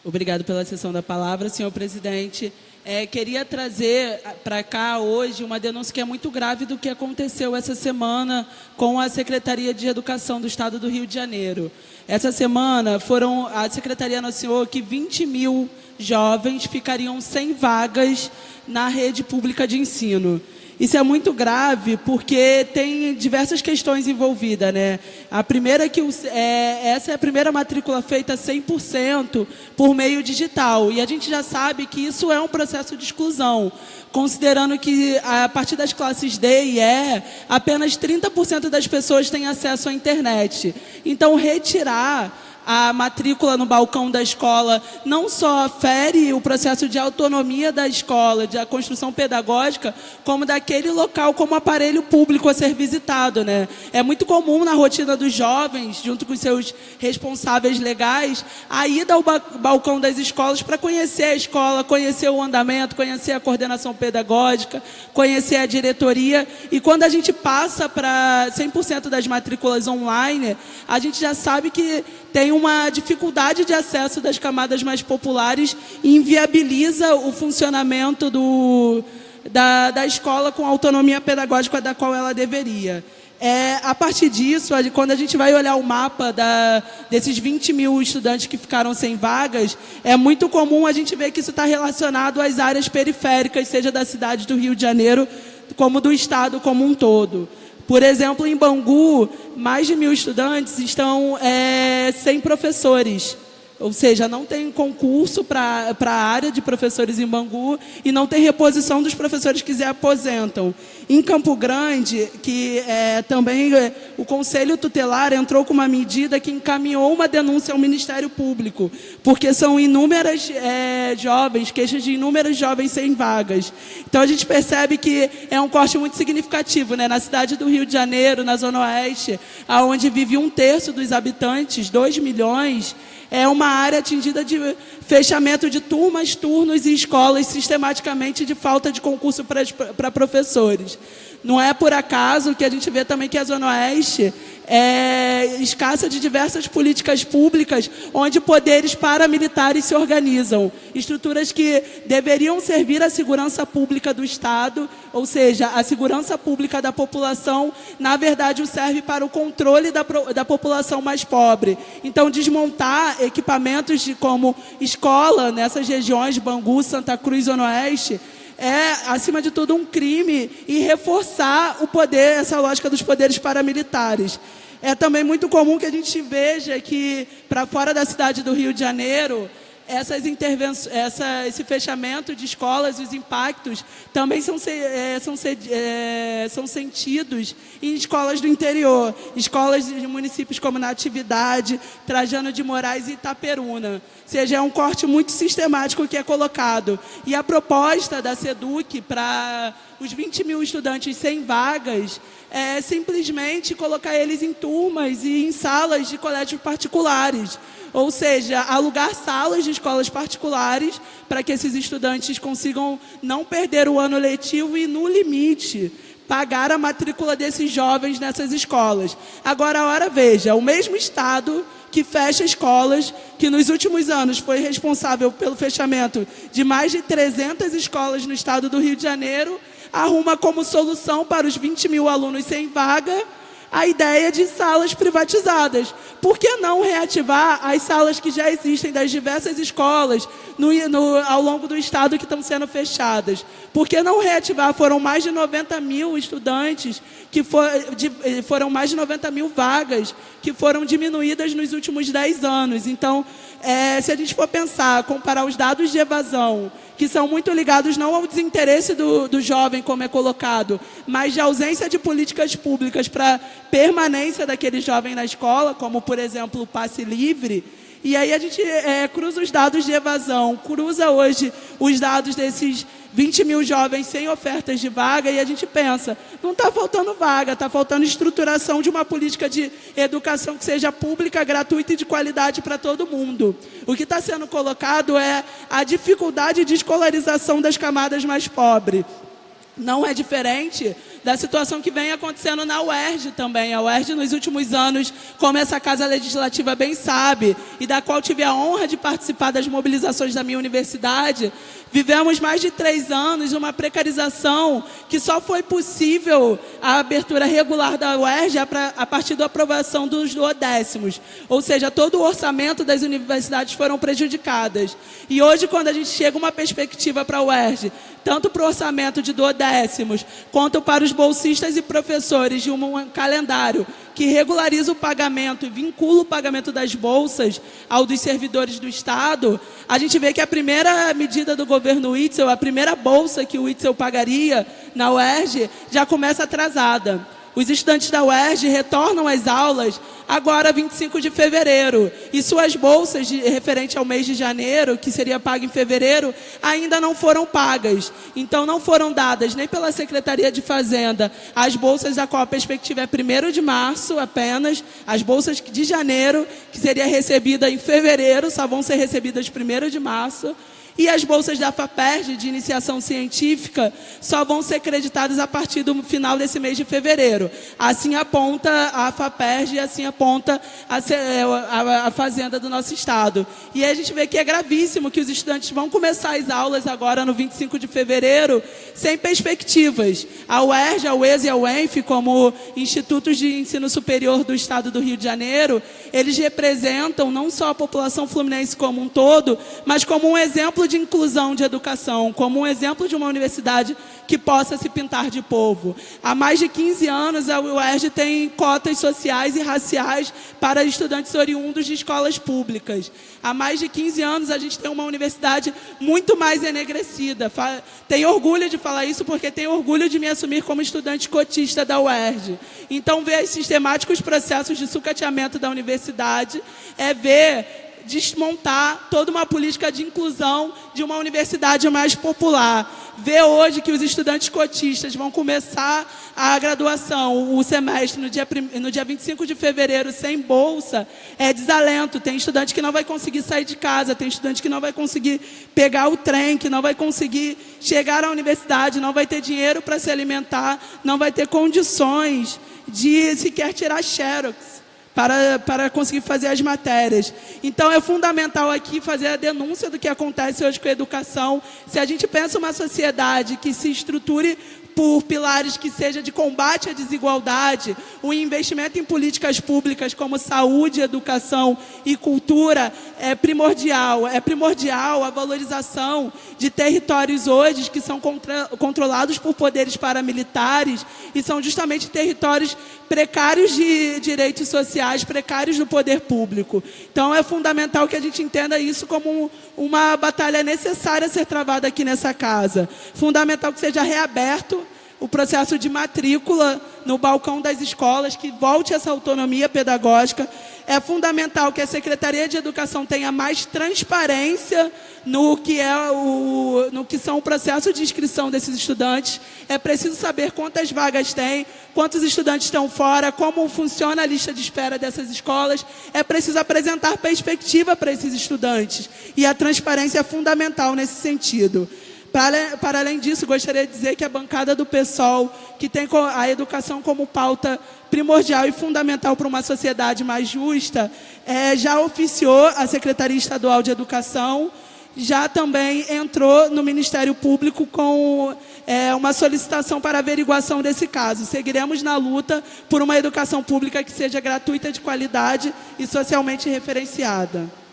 Obrigado pela cessão da palavra, senhor presidente. Queria trazer para cá hoje uma denúncia que é muito grave do que aconteceu essa semana com a Secretaria de Educação do Estado do Rio de Janeiro. Essa semana a Secretaria anunciou que 20 mil jovens ficariam sem vagas na rede pública de ensino. Isso é muito grave porque tem diversas questões envolvidas, né? A primeira é que essa é a primeira matrícula feita 100% por meio digital. E a gente já sabe que isso é um processo de exclusão, considerando que a partir das classes D e E, apenas 30% das pessoas têm acesso à internet. Então, retirar a matrícula no balcão da escola não só fere o processo de autonomia da escola, da construção pedagógica, como daquele local como aparelho público a ser visitado, né? É muito comum na rotina dos jovens, junto com seus responsáveis legais, a ida ao balcão das escolas para conhecer a escola, conhecer o andamento, conhecer a coordenação pedagógica, conhecer a diretoria. E quando a gente passa para 100% das matrículas online, a gente já sabe que tem uma dificuldade de acesso das camadas mais populares e inviabiliza o funcionamento da escola com a autonomia pedagógica da qual ela deveria. A partir disso, quando a gente vai olhar o mapa desses 20 mil estudantes que ficaram sem vagas, é muito comum a gente ver que isso está relacionado às áreas periféricas, seja da cidade do Rio de Janeiro, como do estado como um todo. Por exemplo, em Bangu, mais de 1.000 estudantes estão sem professores. Ou seja, não tem concurso para a área de professores em Bangu e não tem reposição dos professores que se aposentam. Em Campo Grande, também o Conselho Tutelar entrou com uma medida que encaminhou uma denúncia ao Ministério Público, porque são inúmeras queixas de inúmeros jovens sem vagas. Então, a gente percebe que é um corte muito significativo, né? Na cidade do Rio de Janeiro, na Zona Oeste, onde vive 1/3 dos habitantes, 2 milhões, é uma área atingida de fechamento de turmas, turnos e escolas sistematicamente de falta de concurso para professores. Não é por acaso que a gente vê também que a Zona Oeste é escassa de diversas políticas públicas onde poderes paramilitares se organizam. Estruturas que deveriam servir à segurança pública do Estado, ou seja, a segurança pública da população, na verdade, serve para o controle da população mais pobre. Então, desmontar equipamentos como escola nessas regiões, Bangu, Santa Cruz, Zona Oeste, acima de tudo, um crime e reforçar o poder, essa lógica dos poderes paramilitares. É também muito comum que a gente veja que, para fora da cidade do Rio de Janeiro, esse fechamento de escolas, os impactos, também são sentidos em escolas do interior, escolas de municípios como Natividade, Trajano de Moraes e Itaperuna. Ou seja, é um corte muito sistemático que é colocado. E a proposta da SEDUC para os 20 mil estudantes sem vagas é simplesmente colocar eles em turmas e em salas de colégios particulares. Ou seja, alugar salas de escolas particulares para que esses estudantes consigam não perder o ano letivo e, no limite, pagar a matrícula desses jovens nessas escolas. Agora, ora, veja, o mesmo Estado que fecha escolas, que nos últimos anos foi responsável pelo fechamento de mais de 300 escolas no estado do Rio de Janeiro, arruma como solução para os 20 mil alunos sem vaga a ideia de salas privatizadas. Por que não reativar as salas que já existem das diversas escolas ao longo do estado que estão sendo fechadas? Por que não reativar? Foram mais de 90 mil estudantes, foram mais de 90 mil vagas que foram diminuídas nos últimos 10 anos. Então, se a gente for pensar, comparar os dados de evasão, que são muito ligados não ao desinteresse do jovem, como é colocado, mas de ausência de políticas públicas para permanência daquele jovem na escola, como, por exemplo, o passe livre. E aí a gente cruza os dados de evasão, cruza hoje os dados desses 20 mil jovens sem ofertas de vaga e a gente pensa, não está faltando vaga, está faltando estruturação de uma política de educação que seja pública, gratuita e de qualidade para todo mundo. O que está sendo colocado é a dificuldade de escolarização das camadas mais pobres. Não é diferente da situação que vem acontecendo na UERJ também. A UERJ, nos últimos anos, como essa Casa Legislativa bem sabe, e da qual tive a honra de participar das mobilizações da minha universidade, vivemos mais de 3 anos uma precarização que só foi possível a abertura regular da UERJ a partir da aprovação dos duodécimos. Ou seja, todo o orçamento das universidades foram prejudicadas. E hoje, quando a gente chega uma perspectiva para a UERJ, tanto para o orçamento de duodécimos, quanto para os bolsistas e professores de um calendário que regulariza o pagamento e vincula o pagamento das bolsas ao dos servidores do Estado, a gente vê que a primeira medida do governo Witzel, a primeira bolsa que o Witzel pagaria na UERJ, já começa atrasada. Os estudantes da UERJ retornam às aulas agora, 25 de fevereiro. E suas bolsas referente ao mês de janeiro, que seria paga em fevereiro, ainda não foram pagas. Então, não foram dadas nem pela Secretaria de Fazenda as bolsas da qual a perspectiva é 1º de março apenas. As bolsas de janeiro, que seria recebida em fevereiro, só vão ser recebidas 1º de março. E as bolsas da FAPERJ, de iniciação científica, só vão ser creditadas a partir do final desse mês de fevereiro. Assim aponta a FAPERJ e assim aponta a Fazenda do nosso Estado. E aí a gente vê que é gravíssimo que os estudantes vão começar as aulas agora no 25 de fevereiro sem perspectivas. A UERJ, a UES e a UENF, como institutos de ensino superior do Estado do Rio de Janeiro, eles representam não só a população fluminense como um todo, mas como um exemplo de inclusão de educação, como um exemplo de uma universidade que possa se pintar de povo. Há mais de 15 anos, a UERJ tem cotas sociais e raciais para estudantes oriundos de escolas públicas. Há mais de 15 anos, a gente tem uma universidade muito mais enegrecida. Tenho orgulho de falar isso porque tenho orgulho de me assumir como estudante cotista da UERJ. Então, ver os sistemáticos processos de sucateamento da universidade é ver desmontar toda uma política de inclusão de uma universidade mais popular. Ver hoje que os estudantes cotistas vão começar a graduação, o semestre, no dia 25 de fevereiro, sem bolsa, é desalento. Tem estudante que não vai conseguir sair de casa, tem estudante que não vai conseguir pegar o trem, que não vai conseguir chegar à universidade, não vai ter dinheiro para se alimentar, não vai ter condições de sequer tirar xerox para conseguir fazer as matérias. Então, é fundamental aqui fazer a denúncia do que acontece hoje com a educação. Se a gente pensa uma sociedade que se estruture por pilares que seja de combate à desigualdade, o investimento em políticas públicas como saúde, educação e cultura é primordial. É primordial a valorização de territórios hoje que são controlados por poderes paramilitares e são justamente territórios precários de direitos sociais, precários do poder público. Então, é fundamental que a gente entenda isso como uma batalha necessária a ser travada aqui nessa casa. Fundamental que seja reaberto o processo de matrícula no balcão das escolas, que volte essa autonomia pedagógica. É fundamental que a Secretaria de Educação tenha mais transparência no que são o processo de inscrição desses estudantes. É preciso saber quantas vagas tem, quantos estudantes estão fora, como funciona a lista de espera dessas escolas. É preciso apresentar perspectiva para esses estudantes. E a transparência é fundamental nesse sentido. Para além disso, gostaria de dizer que a bancada do PSOL, que tem a educação como pauta primordial e fundamental para uma sociedade mais justa, já oficiou a Secretaria Estadual de Educação, já também entrou no Ministério Público com uma solicitação para averiguação desse caso. Seguiremos na luta por uma educação pública que seja gratuita, de qualidade e socialmente referenciada.